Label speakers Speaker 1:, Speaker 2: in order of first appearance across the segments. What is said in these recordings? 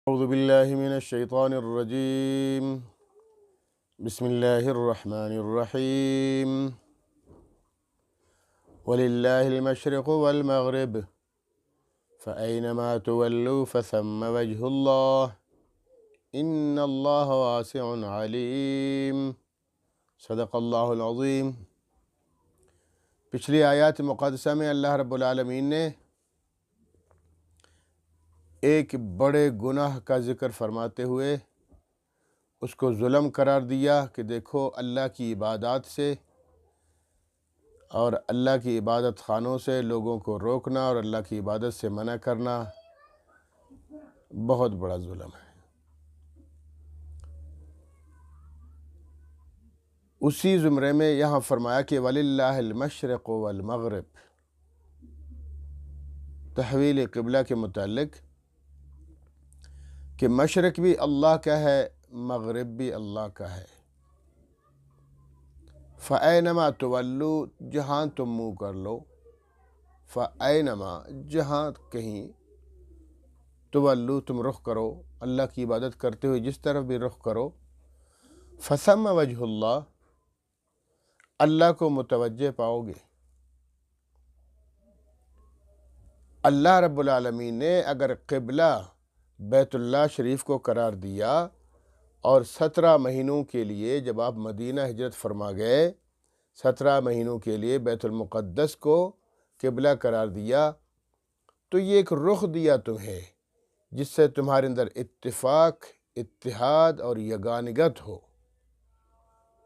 Speaker 1: اعوذ باللہ من الشیطان الرجیم بسم اللہ الرحمن الرحیم وللہ المشرق والمغرب فأینما تولوا فثم وجہ اللہ ان اللہ واسع علیم صدق اللہ العظیم۔ پچھلی آیات مقدسہ میں اللہ رب العالمین نے ایک بڑے گناہ کا ذکر فرماتے ہوئے اس کو ظلم قرار دیا کہ دیکھو اللہ کی عبادات سے اور اللہ کی عبادت خانوں سے لوگوں کو روکنا اور اللہ کی عبادت سے منع کرنا بہت بڑا ظلم ہے۔ اسی زمرے میں یہاں فرمایا کہ وَلِلَّهِ الْمَشْرِقُ وَالْمَغْرِبُ، تحویل قبلہ کے متعلق کہ مشرق بھی اللہ کا ہے، مغرب بھی اللہ کا ہے۔ فَأَيْنَمَا تُوَلُّوا، جہاں تم منہ کر لو، فَأَيْنَمَا، جہاں کہیں، تُوَلُّوا، تم رخ کرو، اللہ کی عبادت کرتے ہوئے جس طرف بھی رخ کرو، فَثَمَّ وَجْهُ اللہ، اللہ کو متوجہ پاؤ گے۔ اللہ رب العالمین نے اگر قبلہ بیت اللہ شریف کو قرار دیا اور 17 مہینوں کے لیے جب آپ مدینہ ہجرت فرما گئے، 17 مہینوں کے لیے بیت المقدس کو قبلہ قرار دیا، تو یہ ایک رخ دیا تمہیں جس سے تمہارے اندر اتفاق، اتحاد اور یگانگت ہو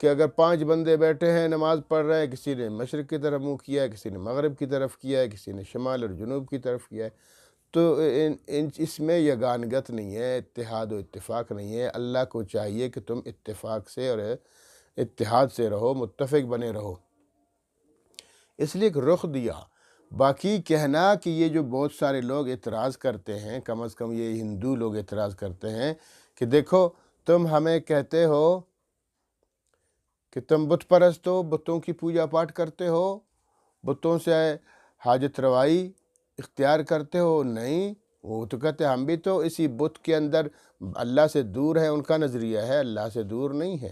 Speaker 1: کہ اگر 5 بندے بیٹھے ہیں نماز پڑھ رہے ہیں، کسی نے مشرق کی طرف منہ کیا ہے، کسی نے مغرب کی طرف کیا ہے، کسی نے شمال اور جنوب کی طرف کیا ہے، تو اس میں یگانگت نہیں ہے، اتحاد و اتفاق نہیں ہے۔ اللہ کو چاہیے کہ تم اتفاق سے اور اتحاد سے رہو، متفق بنے رہو، اس لیے ایک رخ دیا۔ باقی کہنا کہ یہ جو بہت سارے لوگ اعتراض کرتے ہیں، کم از کم یہ ہندو لوگ اعتراض کرتے ہیں کہ دیکھو تم ہمیں کہتے ہو کہ تم بت پرست ہو، بتوں کی پوجا پاٹ کرتے ہو، بتوں سے حاجت روائی اختیار کرتے ہو، نہیں، وہ تو کہتے ہم بھی تو اسی بت کے اندر اللہ سے دور ہیں، ان کا نظریہ ہے اللہ سے دور نہیں ہے۔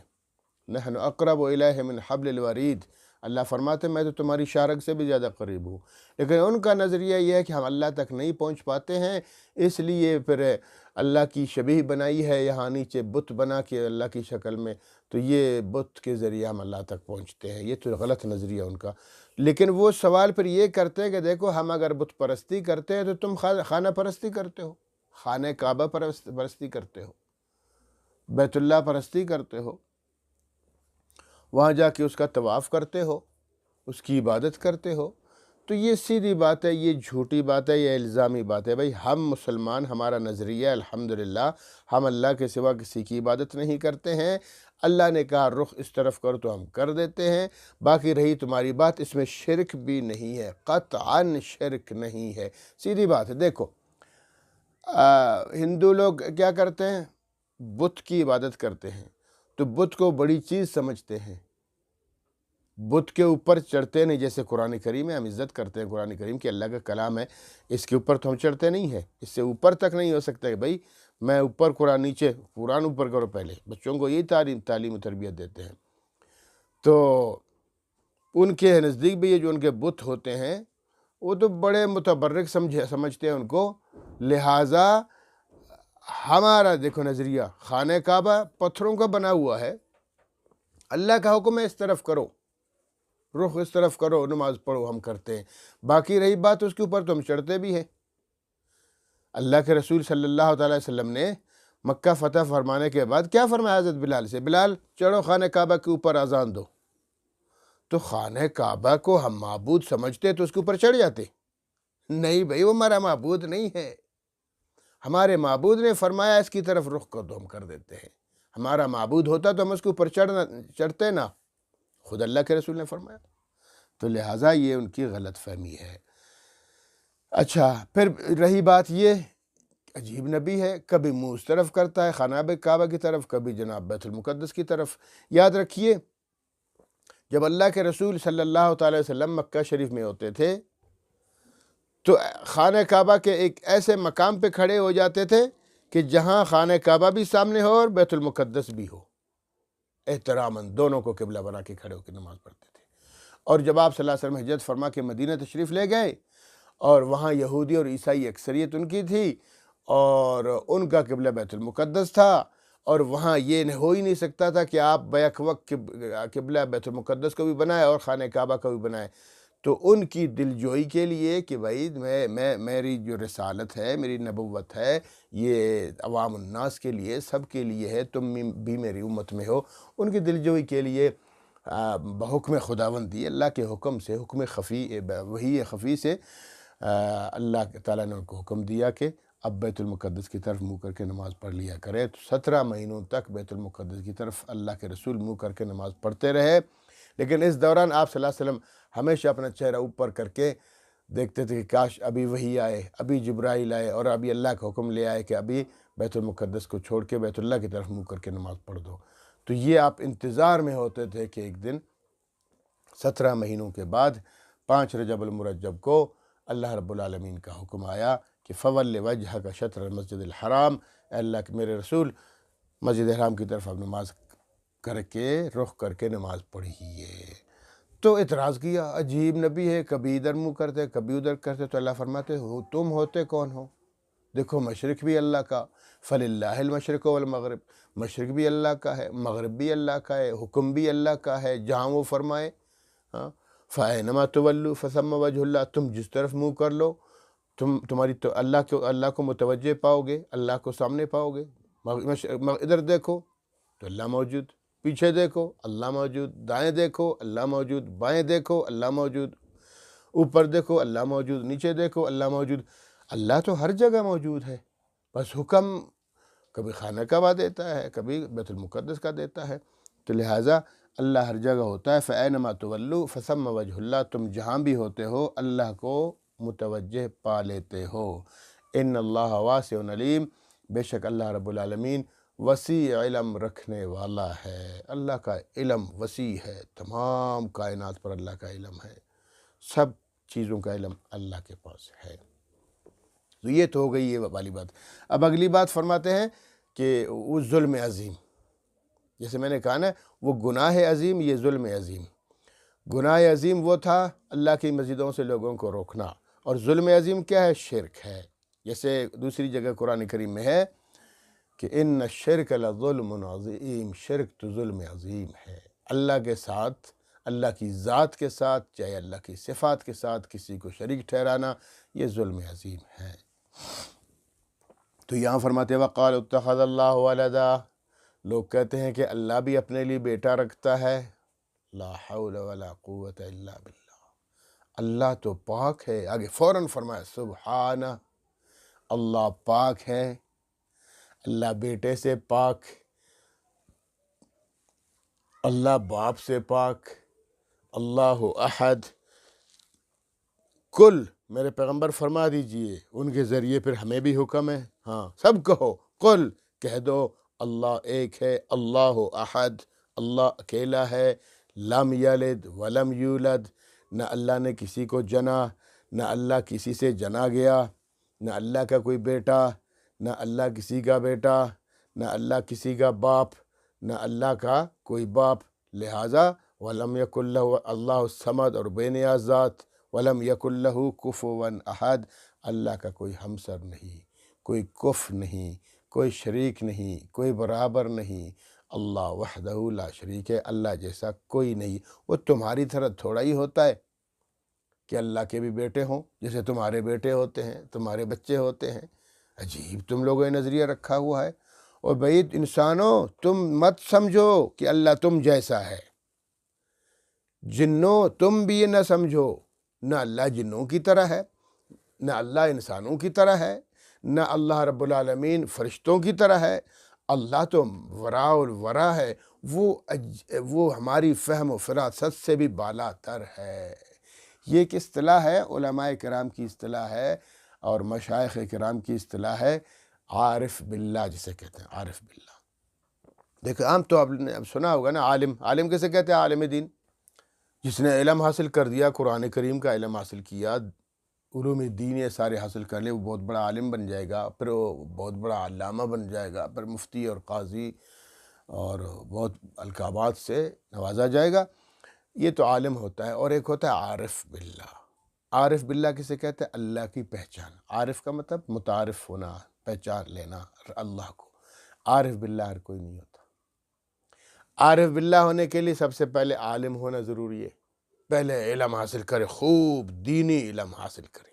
Speaker 1: نحن اقرب الیہ من حبل الورید، اللہ فرماتے میں تو تمہاری شارک سے بھی زیادہ قریب ہوں، لیکن ان کا نظریہ یہ ہے کہ ہم اللہ تک نہیں پہنچ پاتے ہیں، اس لیے پھر اللہ کی شبیہ بنائی ہے یہاں نیچے بت بنا کے اللہ کی شکل میں، تو یہ بت کے ذریعے ہم اللہ تک پہنچتے ہیں۔ یہ تو غلط نظریہ ان کا۔ لیکن وہ سوال پھر یہ کرتے ہیں کہ دیکھو ہم اگر بت پرستی کرتے ہیں تو تم خانہ پرستی کرتے ہو، خانہ کعبہ پرستی کرتے ہو، بیت اللہ پرستی کرتے ہو، وہاں جا کے اس کا طواف کرتے ہو، اس کی عبادت کرتے ہو، تو یہ سیدھی بات ہے، یہ جھوٹی بات ہے، یہ الزامی بات ہے۔ بھائی ہم مسلمان، ہمارا نظریہ الحمدللہ ہم اللہ کے سوا کسی کی عبادت نہیں کرتے ہیں، اللہ نے کہا رخ اس طرف کرو تو ہم کر دیتے ہیں۔ باقی رہی تمہاری بات، اس میں شرک بھی نہیں ہے، قطعاً شرک نہیں ہے، سیدھی بات ہے۔ دیکھو ہندو لوگ کیا کرتے ہیں؟ بت کی عبادت کرتے ہیں، تو بت کو بڑی چیز سمجھتے ہیں، بت کے اوپر چڑھتے نہیں، جیسے قرآن کریم ہے، ہم عزت کرتے ہیں قرآن کریم کی، اللہ کا کلام ہے، اس کے اوپر تو ہم چڑھتے نہیں ہیں، اس سے اوپر تک نہیں ہو سکتا کہ بھائی میں اوپر قرآن نیچے، قرآن اوپر کرو پہلے، بچوں کو یہی تعلیم و تربیت دیتے ہیں۔ تو ان کے نزدیک بھی یہ جو ان کے بت ہوتے ہیں وہ تو بڑے متبرک سمجھتے ہیں ان کو، لہٰذا ہمارا دیکھو نظریہ، خانہ کعبہ پتھروں کا بنا ہوا ہے، اللہ کا حکم ہے اس طرف کرو، رخ اس طرف کرو، نماز پڑھو، ہم کرتے ہیں۔ باقی رہی بات اس کے اوپر تو ہم چڑھتے بھی ہیں۔ اللہ کے رسول صلی اللہ تعالی وسلم نے مکہ فتح فرمانے کے بعد کیا فرمایا حضرت بلال سے؟ بلال چڑھو خانہ کعبہ کے اوپر، اذان دو۔ تو خانہ کعبہ کو ہم معبود سمجھتے تو اس کے اوپر چڑھ جاتے؟ نہیں بھائی، وہ ہمارا معبود نہیں ہے، ہمارے معبود نے فرمایا اس کی طرف رخ کر دو، ہم کر دیتے ہیں۔ ہمارا معبود ہوتا تو ہم اس کے اوپر چڑھتے نا، خود اللہ کے رسول نے فرمایا، تو لہٰذا یہ ان کی غلط فہمی ہے۔ اچھا، پھر رہی بات یہ، عجیب نبی ہے، کبھی منہ اس طرف کرتا ہے خانہ کعبہ کی طرف، کبھی جناب بیت المقدس کی طرف۔ یاد رکھیے جب اللہ کے رسول صلی اللہ تعالی وسلم مکہ شریف میں ہوتے تھے تو خانہ کعبہ کے ایک ایسے مقام پہ کھڑے ہو جاتے تھے کہ جہاں خانہ کعبہ بھی سامنے ہو اور بیت المقدس بھی ہو، احتراماً دونوں کو قبلہ بنا کے کھڑے ہو کے نماز پڑھتے تھے۔ اور جب آپ صلی اللہ علیہ وسلم ہجرت فرما کے مدینہ تشریف لے گئے اور وہاں یہودی اور عیسائی اکثریت ان کی تھی اور ان کا قبلہ بیت المقدس تھا، اور وہاں یہ ہو ہی نہیں سکتا تھا کہ آپ بیک وقت قبلہ بیت المقدس کو بھی بنائے اور خانہ کعبہ کو بھی بنائے، تو ان کی دل جوئی کے لیے کہ بھائی میری جو رسالت ہے، میری نبوت ہے، یہ عوام الناس کے لیے، سب کے لیے ہے، تم بھی میری امت میں ہو، ان کی دل جوئی کے لیے بحکم خداوندی، اللہ کے حکم سے، حکم خفی، وحی خفی سے اللہ تعالیٰ نے ان کو حکم دیا کہ اب بیت المقدس کی طرف منہ کر کے نماز پڑھ لیا کرے۔ تو 17 مہینوں تک بیت المقدس کی طرف اللہ کے رسول منہ کر کے نماز پڑھتے رہے، لیکن اس دوران آپ صلی اللہ علیہ وسلم ہمیشہ اپنا چہرہ اوپر کر کے دیکھتے تھے کہ کاش ابھی وحی آئے، ابھی جبرائیل آئے اور ابھی اللہ کا حکم لے آئے کہ ابھی بیت المقدس کو چھوڑ کے بیت اللہ کی طرف منہ کر کے نماز پڑھ دو۔ تو یہ آپ انتظار میں ہوتے تھے کہ ایک دن 17 مہینوں کے بعد 5 رجب المرجب کو اللہ رب العالمین کا حکم آیا کہ فول وجہک شطر المسجد الحرام، اے اللہ کے میرے رسول مسجد حرام کی طرف اب نماز کر کے رخ کر کے نماز پڑھیے۔ تو اعتراض کیا، عجیب نبی ہے، کبھی ادھر منہ کرتے کبھی ادھر کرتے، تو اللہ فرماتے ہو تم ہوتے کون ہو؟ دیکھو مشرق بھی اللہ کا، فللہ المشرق والمغرب، مشرق بھی اللہ کا ہے، مغرب بھی اللہ کا ہے، حکم بھی اللہ کا ہے، جہاں وہ فرمائے۔ فَأَيْنَمَا تُوَلُّوا فَثَمَّ وَجْهُ اللَّهِ، تم جس طرف منہ کر لو تمہاری تو اللہ کو متوجہ پاؤ گے، اللہ کو سامنے پاؤ گے۔ ادھر دیکھو تو اللہ موجود، پیچھے دیکھو اللہ موجود، دائیں دیکھو اللہ موجود، بائیں دیکھو اللہ موجود، اوپر دیکھو اللہ موجود، نیچے دیکھو اللہ موجود۔ اللہ تو ہر جگہ موجود ہے، بس حکم کبھی خانہ کعبہ دیتا ہے، کبھی بیت المقدس کا دیتا ہے، تو لہٰذا اللہ ہر جگہ ہوتا ہے۔ فَأَيْنَمَا تُوَلُّوا فَثَمَّ وَجْهُ اللَّهِ، تم جہاں بھی ہوتے ہو اللہ کو متوجہ پا لیتے ہو۔ ان اللہ واسع علیم، بے شک اللہ رب العالمین وسیع علم رکھنے والا ہے۔ اللہ کا علم وسیع ہے، تمام کائنات پر اللہ کا علم ہے، سب چیزوں کا علم اللہ کے پاس ہے۔ تو یہ تو ہو گئی یہ والی بات۔ اب اگلی بات فرماتے ہیں کہ وہ ظلم عظیم، جیسے میں نے کہا نا، وہ گناہ عظیم، یہ ظلم عظیم۔ گناہ عظیم وہ تھا اللہ کی مسجدوں سے لوگوں کو روکنا، اور ظلم عظیم کیا ہے؟ شرک ہے۔ جیسے دوسری جگہ قرآن کریم میں ہے کہ ان الشرک لظلم عظیم، شرک تو ظلم عظیم ہے۔ اللہ کے ساتھ، اللہ کی ذات کے ساتھ، چاہے اللہ کی صفات کے ساتھ کسی کو شریک ٹھہرانا، یہ ظلم عظیم ہے۔ تو یہاں فرماتے وقال اتخذ اللہ ولدا، لوگ کہتے ہیں کہ اللہ بھی اپنے لیے بیٹا رکھتا ہے۔ لا حول ولا قوت الا باللہ، اللہ تو پاک ہے۔ آگے فوراً فرمایا سبحانہ، اللہ پاک ہے، اللہ بیٹے سے پاک، اللہ باپ سے پاک، اللہ احد۔ کل میرے پیغمبر فرما دیجئے، ان کے ذریعے پھر ہمیں بھی حکم ہے، ہاں سب کہو، قل کہہ دو، اللہ ایک ہے، اللہ احد، اللہ اکیلا ہے، لم یلد ولم یولد، نہ اللہ نے کسی کو جنا، نہ اللہ کسی سے جنا گیا، نہ اللہ کا کوئی بیٹا، نہ اللہ کسی کا بیٹا، نہ اللہ کسی کا باپ، نہ اللہ کا کوئی باپ، لہٰذا ولم یکن لہ، اللہ الصمد اور بے نیاز ذات، ولم یکن لہ کفوا احد، اللہ کا کوئی ہمسر نہیں، کوئی کف نہیں، کوئی شریک نہیں، کوئی برابر نہیں، اللہ وحدہ لا شریک ہے، اللہ جیسا کوئی نہیں۔ وہ تمہاری طرح تھوڑا ہی ہوتا ہے کہ اللہ کے بھی بیٹے ہوں، جیسے تمہارے بیٹے ہوتے ہیں، تمہارے بچے ہوتے ہیں۔ عجیب تم لوگوں نے نظریہ رکھا ہوا ہے۔ اور بھئی انسانوں، تم مت سمجھو کہ اللہ تم جیسا ہے، جنوں تم بھی یہ نہ سمجھو، نہ اللہ جنوں کی طرح ہے، نہ اللہ انسانوں کی طرح ہے، نہ اللہ رب العالمین فرشتوں کی طرح ہے۔ اللہ تو وراء الورا ہے، وہ ہماری فہم و فراست سے بھی بالا تر ہے۔ یہ ایک اصطلاح ہے، علماء کرام کی اصطلاح ہے اور مشائخ کرام کی اصطلاح ہے، عارف باللہ جسے کہتے ہیں، عارف باللہ۔ دیکھو عام تو آپ نے اب سنا ہوگا نا، عالم، عالم کیسے کہتے ہیں؟ عالم دین، جس نے علم حاصل کر دیا، قرآن کریم کا علم حاصل کیا، علوم دینی سارے حاصل کر لے، وہ بہت بڑا عالم بن جائے گا، پھر وہ بہت بڑا علامہ بن جائے گا، پھر مفتی اور قاضی اور بہت القابات سے نوازا جائے گا۔ یہ تو عالم ہوتا ہے۔ اور ایک ہوتا ہے عارف باللہ۔ عارف باللہ کسے کہتے ہیں؟ اللہ کی پہچان۔ عارف کا مطلب متعارف ہونا، پہچان لینا اللہ کو۔ عارف باللہ ہر کوئی نہیں ہوتا۔ عارف باللہ ہونے کے لیے سب سے پہلے عالم ہونا ضروری ہے۔ پہلے علم حاصل کرے، خوب دینی علم حاصل کرے۔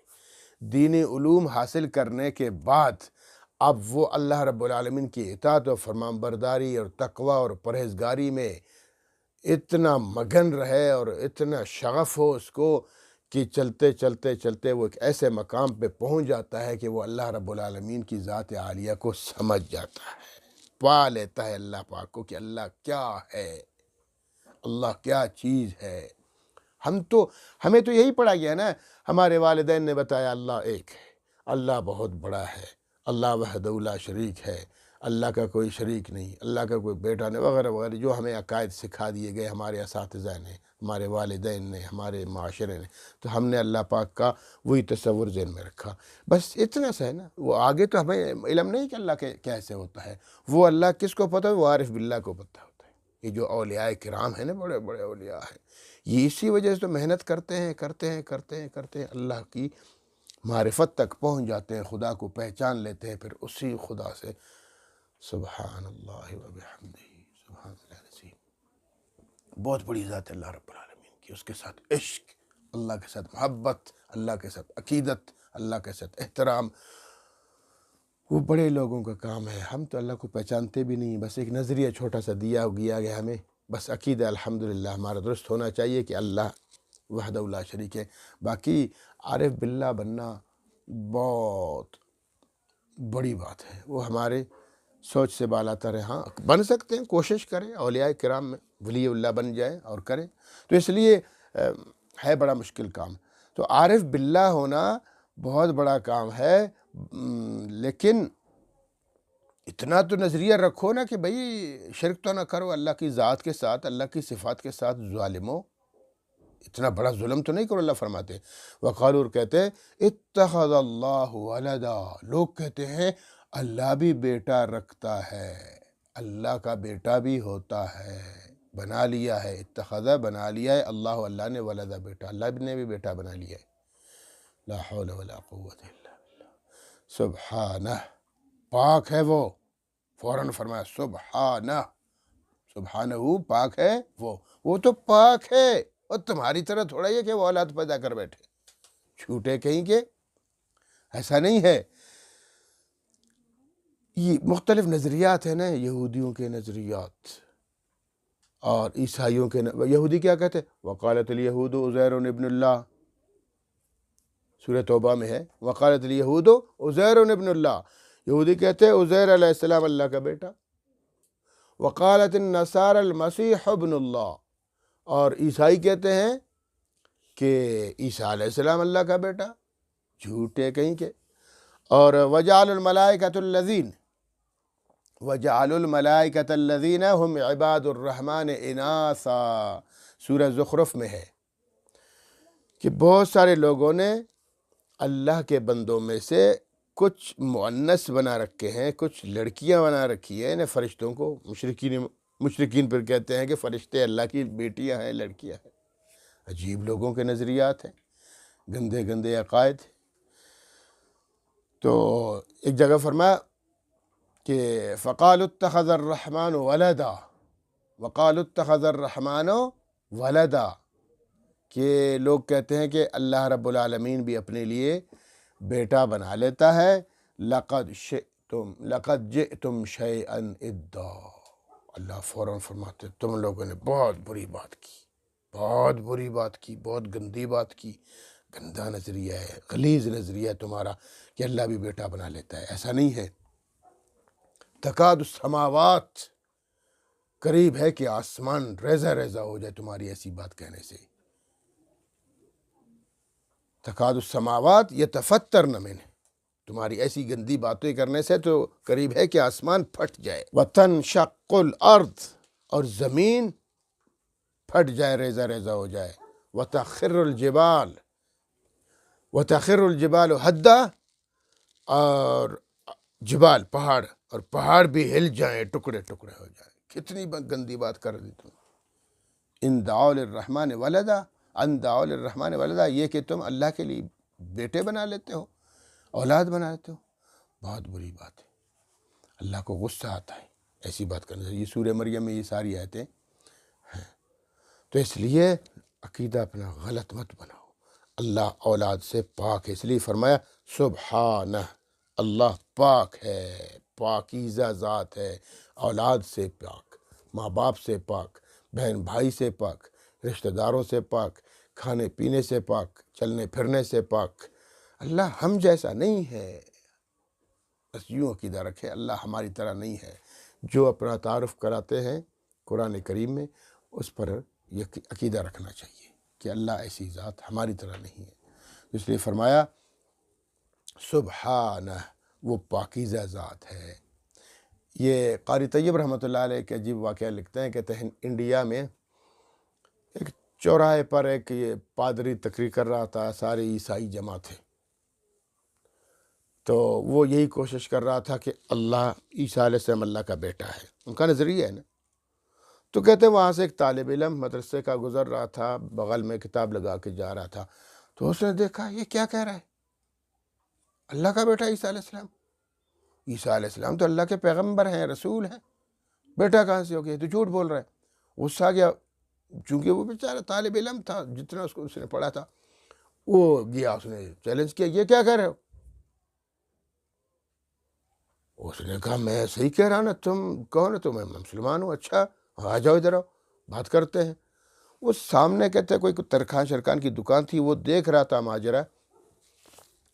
Speaker 1: دینی علوم حاصل کرنے کے بعد اب وہ اللہ رب العالمین کی اطاعت و فرمان برداری اور تقوی اور پرہیزگاری میں اتنا مگن رہے اور اتنا شغف ہو اس کو کہ چلتے چلتے چلتے وہ ایک ایسے مقام پہ پہنچ جاتا ہے کہ وہ اللہ رب العالمین کی ذات عالیہ کو سمجھ جاتا ہے، پا لیتا ہے اللہ پاک کو کہ اللہ کیا ہے، اللہ کیا چیز ہے۔ ہمیں تو یہی پڑھا گیا نا، ہمارے والدین نے بتایا اللہ ایک ہے، اللہ بہت بڑا ہے، اللہ وحدہ لا شریک ہے، اللہ کا کوئی شریک نہیں، اللہ کا کوئی بیٹا نہیں، وغیرہ وغیرہ جو ہمیں عقائد سکھا دیے گئے ہمارے اساتذہ نے، ہمارے والدین نے، ہمارے معاشرے نے، تو ہم نے اللہ پاک کا وہی تصور ذہن میں رکھا۔ بس اتنا سا ہے نا، وہ آگے تو ہمیں علم نہیں کہ اللہ کیسے ہوتا ہے، وہ اللہ کس کو پتہ ہے؟ وہ عارف باللہ کو پتہ ہوتا ہے۔ یہ جو اولیاء کرام ہیں نا، بڑے بڑے اولیاء ہیں، یہ اسی وجہ سے تو محنت کرتے ہیں، اللہ کی معرفت تک پہنچ جاتے ہیں، خدا کو پہچان لیتے ہیں، پھر اسی خدا سے سبحان اللہ و بحمدہ سبحان اللہ العظیم۔ بہت بڑی ذات ہے اللہ رب العالمین کی، اس کے ساتھ عشق، اللہ کے ساتھ محبت، اللہ کے ساتھ عقیدت، اللہ کے ساتھ احترام، وہ بڑے لوگوں کا کام ہے۔ ہم تو اللہ کو پہچانتے بھی نہیں، بس ایک نظریہ چھوٹا سا دیا گیا ہمیں، بس عقیدہ الحمدللہ ہمارا درست ہونا چاہیے کہ اللہ وحدہ لا شریک ہے۔ باقی عارف باللہ بننا بہت بڑی بات ہے، وہ ہمارے سوچ سے بالاتر ہے۔ ہاں بن سکتے ہیں، کوشش کریں، اولیاء کرام میں ولی اللہ بن جائیں اور کریں، تو اس لیے ہے بڑا مشکل کام۔ تو عارف باللہ ہونا بہت بڑا کام ہے، لیکن اتنا تو نظریہ رکھو نا کہ بھئی شرک تو نہ کرو اللہ کی ذات کے ساتھ، اللہ کی صفات کے ساتھ ظالمو، اتنا بڑا ظلم تو نہیں کرو۔ اللہ فرماتے ہیں وقالوا، کہتے ہیں اتخذ اللہ ولدا، لوگ کہتے ہیں اللہ بھی بیٹا رکھتا ہے، اللہ کا بیٹا بھی ہوتا ہے، بنا لیا ہے، اتخذ بنا لیا ہے، اللہ نے ولدا بیٹا، اللہ نے بھی بیٹا بنا لیا ہے۔ لا حول ولا قوت الا باللہ، سبحانہ، پاک ہے وہ، فوراً فرمایا سبحانہ، سبحانہ پاک ہے وہ تو پاک ہے، اور تمہاری طرح تھوڑا یہ کہ وہ اولاد پیدا کر بیٹھے، چھوٹے کہیں کے، ایسا نہیں ہے۔ یہ مختلف نظریات ہیں نا، یہودیوں کے نظریات اور عیسائیوں کے یہودی کیا کہتے ہیں؟ وقالت الیہود عزیر ابن اللہ، سورہ توبہ میں ہے وقالت الیہود عزیر ابن اللہ، یہودی کہتے ہیں عزیر علیہ السلام اللہ کا بیٹا، وقالت النصارى المسیح ابن اللہ، اور عیسائی کہتے ہیں کہ عیسیٰ علیہ السلام اللہ کا بیٹا، جھوٹے کہیں کے۔ اور وجعلوا الملائکۃ الذین هم عباد الرحمن اناثا، سورہ زخرف میں ہے کہ بہت سارے لوگوں نے اللہ کے بندوں میں سے کچھ مؤنث بنا رکھے ہیں، کچھ لڑکیاں بنا رکھی ہیں، فرشتوں کو مشرکین پر کہتے ہیں کہ فرشتے اللہ کی بیٹیاں ہیں، لڑکیاں ہیں۔ عجیب لوگوں کے نظریات ہیں، گندے گندے عقائد۔ تو ایک جگہ فرمایا کہ فقالوا اتخذ الرحمن ولدا، وقالوا اتخذ الرحمن ولدا، کہ لوگ کہتے ہیں کہ اللہ رب العالمین بھی اپنے لیے بیٹا بنا لیتا ہے۔ لقد جئتم شیئا ادا، اللہ فوراً فرماتے تم لوگوں نے بہت بری بات کی، بہت گندی بات کی، گندا نظریہ ہے، غلیظ نظریہ تمہارا کہ اللہ بھی بیٹا بنا لیتا ہے، ایسا نہیں ہے۔ تکاد السماوات، قریب ہے کہ آسمان ریزہ ریزہ ہو جائے تمہاری ایسی بات کہنے سے۔ تکاد السماوات یتفطرن منہ، تمہاری ایسی گندی باتیں کرنے سے تو قریب ہے کہ آسمان پھٹ جائے۔ وتنشق الارض، اور زمین پھٹ جائے، ریزہ ریزہ ہو جائے۔ وتخر الجبال، وتخر الجبال حدا، اور جبال پہاڑ، اور پہاڑ بھی ہل جائیں، ٹکڑے ٹکڑے ہو جائیں۔ کتنی گندی بات کر دی تم۔ ان دعوا للرحمن ولدا، ان دعوا للرحمن ولدا، یہ کہ تم اللہ کے لیے بیٹے بنا لیتے ہو، اولاد بنا لیتے ہو، بہت بری بات ہے۔ اللہ کو غصہ آتا ہے ایسی بات کرنے سے۔ یہ سورہ مریم میں یہ ساری آیتیں ہیں۔ تو اس لیے عقیدہ اپنا غلط مت بناؤ۔ اللہ اولاد سے پاک ہے، اس لیے فرمایا سبحانہ، اللہ پاک ہے، پاکیزہ ذات ہے، اولاد سے پاک، ماں باپ سے پاک، بہن بھائی سے پاک، رشتہ داروں سے پاک، کھانے پینے سے پاک، چلنے پھرنے سے پاک۔ اللہ ہم جیسا نہیں ہے، بس یوں عقیدہ رکھے، اللہ ہماری طرح نہیں ہے۔ جو اپنا تعارف کراتے ہیں قرآن کریم میں، اس پر یہ عقیدہ رکھنا چاہیے کہ اللہ ایسی ذات ہماری طرح نہیں ہے۔ اس لیے فرمایا سبحانہ، وہ پاکیزہ ذات ہے۔ یہ قاری طیب رحمۃ اللہ علیہ کے عجیب واقعہ لکھتے ہیں، کہتے ہیں انڈیا میں ایک چوراہے پر ایک یہ پادری تقریر کر رہا تھا، سارے عیسائی جمع تھے، تو وہ یہی کوشش کر رہا تھا کہ اللہ عیسیٰ علیہ السلام اللہ کا بیٹا ہے، ان کا نظریہ ہے نا۔ تو کہتے ہیں وہاں سے ایک طالب علم مدرسے کا گزر رہا تھا، بغل میں کتاب لگا کے جا رہا تھا، تو اس نے دیکھا یہ کیا کہہ رہا ہے، اللہ کا بیٹا عیسیٰ علیہ السلام؟ عیسیٰ علیہ السلام تو اللہ کے پیغمبر ہیں، رسول ہیں، بیٹا کہاں سے ہو گیا؟ تو جھوٹ بول رہا ہے۔ غصہ آ گیا، چونکہ وہ بیچارہ طالب علم تھا، جتنا اس نے پڑھا تھا، وہ گیا، اس نے چیلنج کیا، یہ کیا کہہ رہے ہو؟ اس نے کہا میں صحیح کہہ رہا نا، تم کہو نا تو میں مسلمان ہوں۔ اچھا آ جاؤ ادھر آؤ، بات کرتے ہیں۔ وہ سامنے کہتے ہیں کوئی ترکھان شرکان کی دکان تھی، وہ دیکھ رہا تھا ماجرا،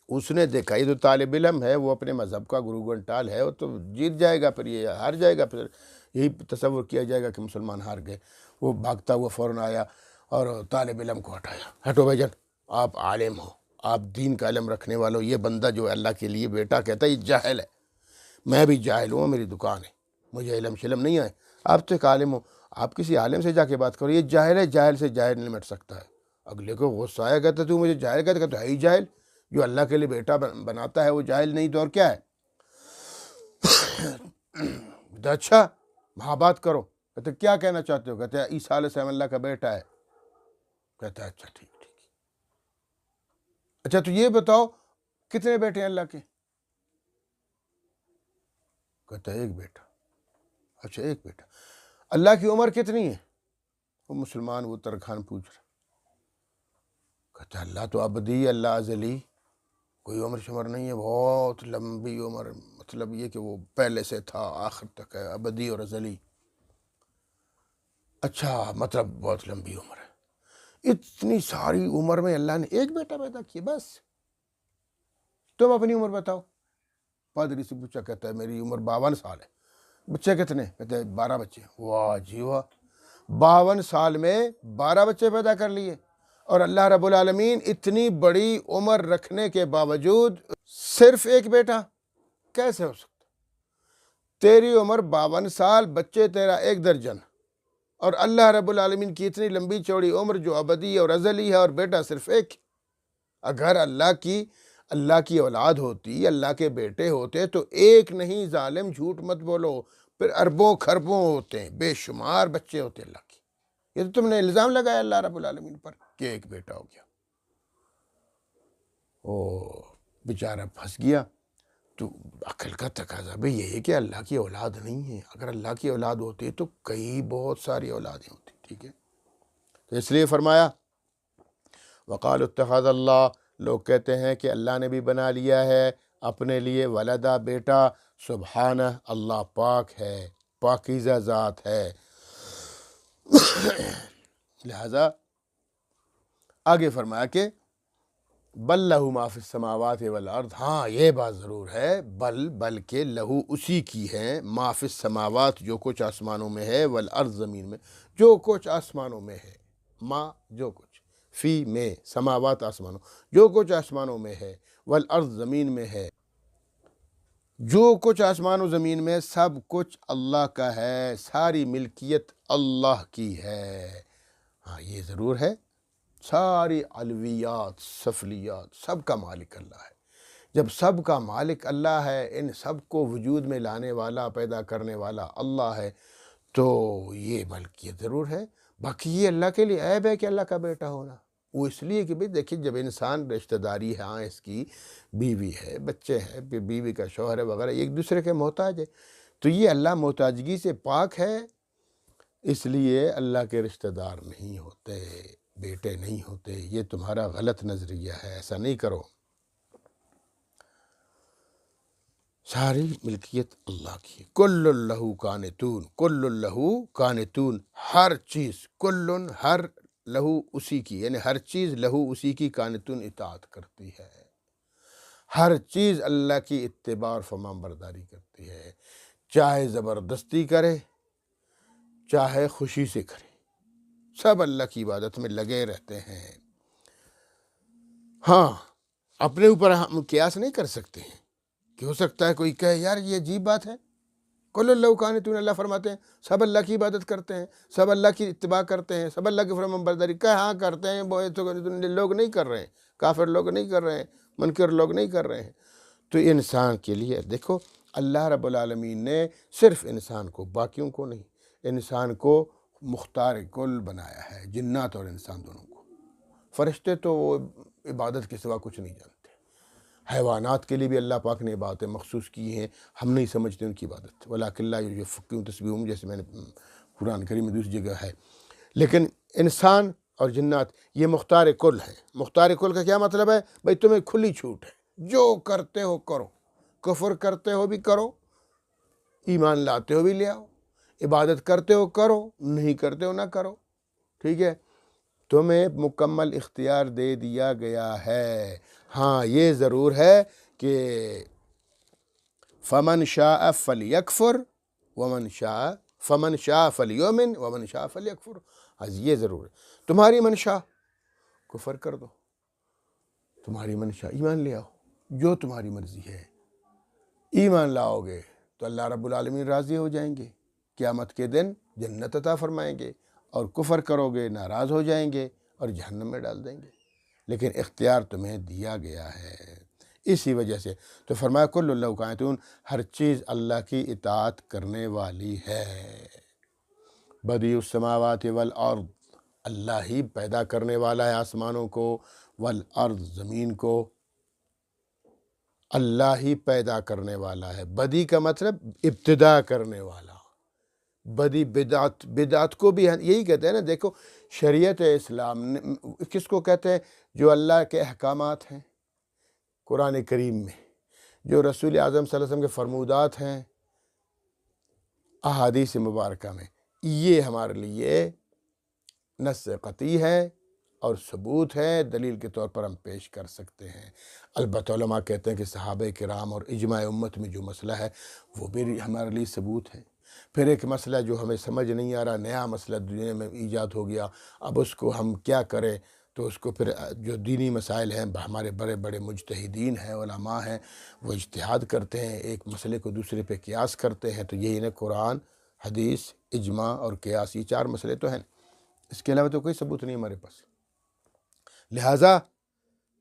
Speaker 1: اس نے دیکھا یہ تو طالب علم ہے، وہ اپنے مذہب کا گرو گھنٹال ہے، وہ تو جیت جائے گا، پھر یہ ہار جائے گا، پھر یہی تصور کیا جائے گا کہ مسلمان ہار گئے۔ وہ بھاگتا ہوا فوراً آیا اور طالب علم کو ہٹایا، ہٹو بھائی جان، آپ عالم ہو، آپ دین کا علم رکھنے والو، یہ بندہ جو اللہ کے لیے بیٹا کہتا ہے یہ جاہل ہے، میں بھی جاہل ہوں، میری دکان ہے، مجھے علم شلم نہیں آئے، آپ تو ایک عالم ہو، آپ کسی عالم سے جا کے بات کرو، یہ جاہل ہے، جاہل سے جاہل نہیں مٹ سکتا ہے۔ اگلے کو غصہ آیا، کہتا تو مجھے جاہل کہتا، تو ہے ہی جاہل، جو اللہ کے لیے بیٹا بناتا ہے وہ جاہل نہیں تو اور کیا ہے؟ تو اچھا وہاں بات کرو، کہتے کیا کہنا چاہتے ہو؟ کہتے ہیں عیسیٰ علیہ السلام اللہ کا بیٹا ہے۔ کہتا ہے اچھا ٹھیک ٹھیک، اچھا تو یہ بتاؤ کتنے بیٹے ہیں اللہ کے؟ کہتا ہے ایک بیٹا۔ اچھا ایک بیٹا، اللہ کی عمر کتنی ہے؟ وہ مسلمان وہ ترکھان پوچھ رہا، کہتا ہے اللہ تو ابدی، اللہ ازلی، کوئی عمر شمر نہیں ہے، بہت لمبی عمر، مطلب یہ کہ وہ پہلے سے تھا آخر تک ہے، ابدی اور ازلی۔ اچھا مطلب بہت لمبی عمر ہے، اتنی ساری عمر میں اللہ نے ایک بیٹا پیدا کیا، بس تم اپنی عمر بتاؤ۔ پادری سے پوچھا، کہتا ہے میری عمر 52 سال ہے۔ بچے کتنے؟ کہتے ہیں 12 بچے۔ واہ جی واہ، 52 سال میں 12 بچے پیدا کر لیے، اور اللہ رب العالمین اتنی بڑی عمر رکھنے کے باوجود صرف ایک بیٹا؟ کیسے ہو سکتا؟ تیری عمر 52 سال، بچے تیرا 1 درجن، اور اللہ رب العالمین کی اتنی لمبی چوڑی عمر جو ابدی اور ازلی ہے، اور بیٹا صرف ایک۔ اگر اللہ کی اولاد ہوتی، اللہ کے بیٹے ہوتے تو ایک نہیں، ظالم جھوٹ مت بولو، پھر اربوں خربوں ہوتے ہیں، بے شمار بچے ہوتے اللہ کے۔ یہ تو تم نے الزام لگایا اللہ رب العالمین پر کہ ایک بیٹا ہو گیا۔ او بیچارہ پھنس گیا۔ تو عقل کا تقاضا بھی یہ ہے کہ اللہ کی اولاد نہیں ہے، اگر اللہ کی اولاد ہوتی تو کئی بہت ساری اولادیں ہوتی، ٹھیک ہے؟ تو اس لیے فرمایا وقال اتخذ اللہ، لوگ کہتے ہیں کہ اللہ نے بھی بنا لیا ہے اپنے لیے ولدا، بیٹا، سبحانہ، اللہ پاک ہے، پاکیزہ ذات ہے۔ لہذا آگے فرمایا کہ بل لہو ما فی السماوات والارض، ہاں یہ بات ضرور ہے، بلکہ لہو اسی کی ہے، ما فی السماوات جو کچھ آسمانوں میں ہے، والارض زمین میں جو کچھ آسمانوں میں ہے، ما جو کچھ، فی میں، سماوات آسمانوں، جو کچھ آسمانوں میں ہے، والارض زمین میں ہے، جو کچھ آسمان و زمین میں سب کچھ اللہ کا ہے، ساری ملکیت اللہ کی ہے۔ ہاں یہ ضرور ہے، ساری علویات سفلیات سب کا مالک اللہ ہے۔ جب سب کا مالک اللہ ہے، ان سب کو وجود میں لانے والا، پیدا کرنے والا اللہ ہے، تو یہ ملکیت ضرور ہے۔ باقی یہ اللہ کے لیے عیب ہے کہ اللہ کا بیٹا ہونا۔ وہ اس لیے کہ بھئی دیکھیں جب انسان رشتہ داری ہے، ہاں اس کی بیوی ہے، بچے ہیں، پھر بیوی کا شوہر ہے وغیرہ، ایک دوسرے کے محتاج ہے، تو یہ اللہ محتاجگی سے پاک ہے، اس لیے اللہ کے رشتہ دار نہیں ہوتے، بیٹے نہیں ہوتے۔ یہ تمہارا غلط نظریہ ہے، ایسا نہیں کرو۔ ساری ملکیت اللہ کی۔ کل لہو قانتون، کل لہو قانتون، ہر چیز، کل ہر لہو اسی کی، یعنی ہر چیز لہو اسی کی قانتون اطاعت کرتی ہے، ہر چیز اللہ کی اتباع اور فرمان برداری کرتی ہے، چاہے زبردستی کرے چاہے خوشی سے کرے، سب اللہ کی عبادت میں لگے رہتے ہیں۔ ہاں اپنے اوپر ہم قیاس نہیں کر سکتے ہیں کہ ہو سکتا ہے کوئی کہے یار یہ عجیب بات ہے، کل اللہ قانتون، اللہ فرماتے ہیں سب اللہ کی عبادت کرتے ہیں، سب اللہ کی اتباع کرتے ہیں، سب اللہ کی فرمان برداری ہاں کرتے ہیں، وہ تو لوگ نہیں کر رہے ہیں، کافر لوگ نہیں کر رہے ہیں، منکر لوگ نہیں کر رہے ہیں۔ تو انسان کے لیے دیکھو اللہ رب العالمین نے صرف انسان کو، باقیوں کو نہیں، انسان کو مختار کل بنایا ہے، جنات اور انسان دونوں کو۔ فرشتے تو وہ عبادت کے سوا کچھ نہیں جانتے، حیوانات کے لیے بھی اللہ پاک نے عبادتیں مخصوص کی ہیں، ہم نہیں سمجھتے ان کی عبادت، وَلَٰكِن لَا يَفْقَهُونَ تَسْبِيحَهُمْ، جیسے میں نے قرآن کریم میں دوسری جگہ ہے۔ لیکن انسان اور جنات یہ مختار کل ہیں۔ مختار کل کا کیا مطلب ہے؟ بھئی تمہیں کھلی چھوٹ ہے، جو کرتے ہو کرو، کفر کرتے ہو بھی کرو، ایمان لاتے ہو بھی لے آؤ، عبادت کرتے ہو کرو، نہیں کرتے ہو نہ کرو، ٹھیک ہے؟ تمہیں مکمل اختیار دے دیا گیا ہے۔ ہاں یہ ضرور ہے کہ فمن شاء فلیکفر ومن شاء فمن شاء فلیؤمن ومن شاء فلیکفر، آج یہ ضرور ہے، تمہاری منشا کفر کر دو، تمہاری منشا ایمان لے آؤ، جو تمہاری مرضی ہے۔ ایمان لاؤ گے تو اللہ رب العالمین راضی ہو جائیں گے، قیامت کے دن جنت عطا فرمائیں گے، اور کفر کرو گے ناراض ہو جائیں گے اور جہنم میں ڈال دیں گے۔ لیکن اختیار تمہیں دیا گیا ہے، اسی وجہ سے تو فرمایا کل اللہ قانتون، ہر چیز اللہ کی اطاعت کرنے والی ہے۔ بدیع السماوات والارض، اللہ ہی پیدا کرنے والا ہے آسمانوں کو، والارض زمین کو، اللہ ہی پیدا کرنے والا ہے۔ بدی کا مطلب ابتدا کرنے والا، بدی بدعت کو بھی یہی کہتے ہیں نا۔ دیکھو شریعت اسلام کس کو کہتے ہیں؟ جو اللہ کے احکامات ہیں قرآن کریم میں، جو رسول اعظم صلی اللہ علیہ وسلم کے فرمودات ہیں احادیث مبارکہ میں، یہ ہمارے لیے نص قطعی ہے اور ثبوت ہے، دلیل کے طور پر ہم پیش کر سکتے ہیں۔ البتہ علماء کہتے ہیں کہ صحابہ کرام اور اجماع امت میں جو مسئلہ ہے وہ بھی ہمارے لیے ثبوت ہے۔ پھر ایک مسئلہ جو ہمیں سمجھ نہیں آ رہا، نیا مسئلہ دنیا میں ایجاد ہو گیا، اب اس کو ہم کیا کریں؟ تو اس کو پھر جو دینی مسائل ہیں، ہمارے بڑے بڑے مجتہدین ہیں، علماء ہیں، وہ اجتہاد کرتے ہیں، ایک مسئلے کو دوسرے پہ قیاس کرتے ہیں، تو یہی نا قرآن، حدیث، اجماع اور قیاس، یہ چار مسئلے تو ہیں، اس کے علاوہ تو کوئی ثبوت نہیں ہمارے پاس۔ لہٰذا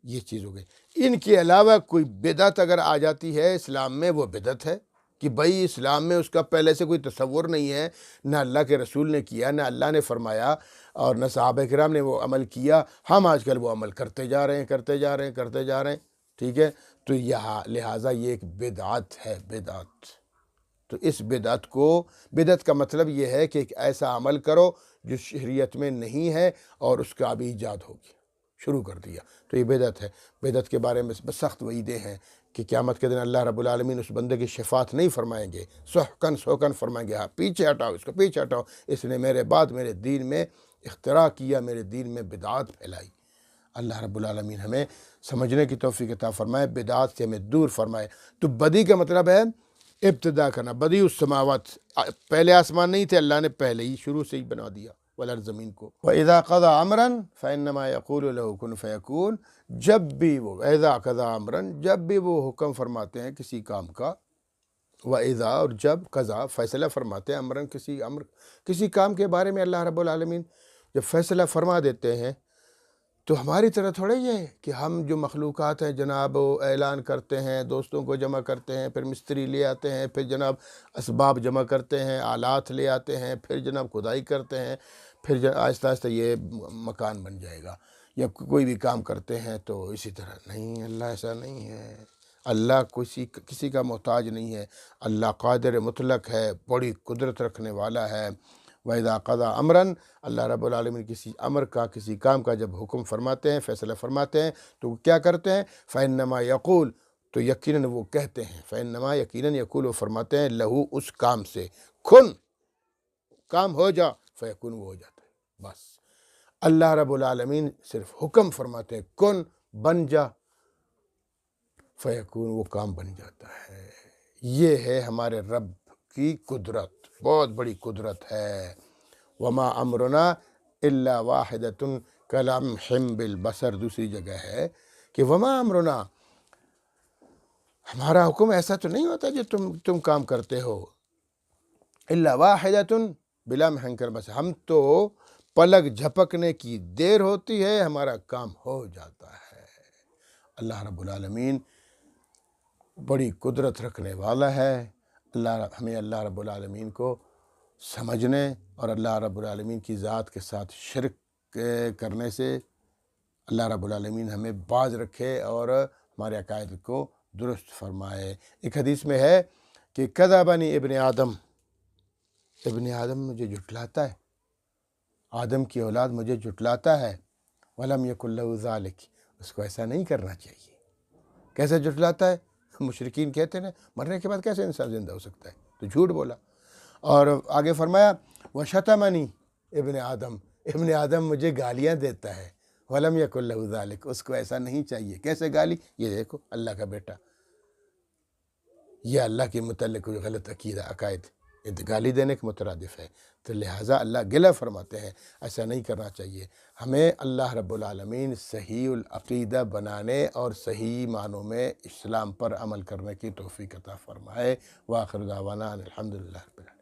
Speaker 1: یہ چیز ہو گئی۔ ان کے علاوہ کوئی بدعت اگر آ جاتی ہے اسلام میں، وہ بدعت ہے کہ بھئی اسلام میں اس کا پہلے سے کوئی تصور نہیں ہے، نہ اللہ کے رسول نے کیا، نہ اللہ نے فرمایا، اور نہ صحابہ کرام نے وہ عمل کیا، ہم آج کل وہ عمل کرتے جا رہے ہیں، ٹھیک ہے؟ تو یہاں لہٰذا یہ ایک بدعت ہے، بدعت۔ تو اس بدعت کا مطلب یہ ہے کہ ایک ایسا عمل کرو جو شریعت میں نہیں ہے اور اس کا بھی ایجاد ہوگی، شروع کر دیا، تو یہ بدعت ہے۔ بدعت کے بارے میں سخت وعیدیں ہیں کہ قیامت کے دن اللہ رب العالمین اس بندے کی شفاعت نہیں فرمائیں گے، سحقن فرمائیں گے، ہاں پیچھے ہٹاؤ، اس کو پیچھے ہٹاؤ، اس نے میرے بعد میرے دین میں اختراع کیا، میرے دین میں بدعات پھیلائی۔ اللہ رب العالمین ہمیں سمجھنے کی توفیق عطا فرمائے، بدعات سے ہمیں دور فرمائے۔ تو بدی کا مطلب ہے ابتدا کرنا، بدیع السماوات، پہلے آسمان نہیں تھے، اللہ نے پہلے ہی شروع سے ہی بنا دیا، والارض زمین کو۔ وَإِذَا قَضَى أَمْرًا فَإِنَّمَا يَقُولُ لَهُ كُن فَيَكُونُ، جب بھی وہ اِذَا قَضَى أَمْرًا، جب بھی وہ حکم فرماتے ہیں کسی کام کا، وَإِذَا، اور جب قضا فیصلہ فرماتے ہیں، امرًا کسی کام کے بارے میں اللہ رب العالمین جب فیصلہ فرما دیتے ہیں تو ہماری طرح تھوڑا یہ ہے کہ ہم جو مخلوقات ہیں جناب وہ اعلان کرتے ہیں، دوستوں کو جمع کرتے ہیں، پھر مستری لے آتے ہیں، پھر جناب اسباب جمع کرتے ہیں، آلات لے آتے ہیں، پھر جناب کھدائی کرتے ہیں، پھر آہستہ آہستہ یہ مکان بن جائے گا، یا کوئی بھی کام کرتے ہیں تو اسی طرح نہیں، اللہ ایسا نہیں ہے۔ اللہ کسی کا محتاج نہیں ہے، اللہ قادر مطلق ہے، بڑی قدرت رکھنے والا ہے۔ وَإِذَا قَضَىٰ أَمْرًا، اللہ رب العالمین کسی امر کا، کسی کام کا جب حکم فرماتے ہیں، فیصلہ فرماتے ہیں تو وہ کیا کرتے ہیں؟ فَإِنَّمَا يَقُولُ، تو یقیناً وہ کہتے ہیں، فَإِنَّمَا یقیناً يَقُولُ، وہ فرماتے ہیں لہو، اس کام سے، کن، کام ہو جا، فیکون، وہ ہو جاتا ہے، بس۔ اللہ رب العالمین صرف حکم فرماتے ہیں، کن، بن جا، فیکون، وہ کام بن جاتا ہے۔ یہ ہے ہمارے رب کی قدرت، بہت بڑی قدرت ہے۔ وما امرنا الا واحدۃ کلمح بالبصر، دوسری جگہ ہے کہ وما امرنا، ہمارا حکم ایسا تو نہیں ہوتا جو تم کام کرتے ہو، الا واحدۃ بلمح بالبصر، ہم تو پلک جھپکنے کی دیر ہوتی ہے، ہمارا کام ہو جاتا ہے۔ اللہ رب العالمین بڑی قدرت رکھنے والا ہے۔ ہمیں اللہ رب العالمین کو سمجھنے اور اللہ رب العالمین کی ذات کے ساتھ شرک کرنے سے اللہ رب العالمین ہمیں باز رکھے اور ہمارے عقائد کو درست فرمائے۔ ایک حدیث میں ہے کہ کذبنی ابن آدم، ابن آدم مجھے جھٹلاتا ہے، آدم کی اولاد مجھے جھٹلاتا ہے، ولم یکن لہ ذالک، اس کو ایسا نہیں کرنا چاہیے۔ کیسے جھٹلاتا ہے؟ مشرکین کہتے ہیں مرنے کے بعد کیسے انسان زندہ ہو سکتا ہے، تو جھوٹ بولا۔ اور آگے فرمایا وشتمنی ابن آدم، ابن آدم مجھے گالیاں دیتا ہے، ولم یکن لہ ذالک، اس کو ایسا نہیں چاہیے۔ کیسے گالی؟ یہ دیکھو اللہ کا بیٹا، یہ اللہ کے متعلق کوئی غلط عقیدہ عقائد گالی دینے کے مترادف ہے، تو لہٰذا اللہ گلہ فرماتے ہیں ایسا نہیں کرنا چاہیے۔ ہمیں اللہ رب العالمین صحیح العقیدہ بنانے اور صحیح معنوں میں اسلام پر عمل کرنے کی توفیق عطا فرمائے۔ وآخر دعوانا الحمدللہ رب العالمین۔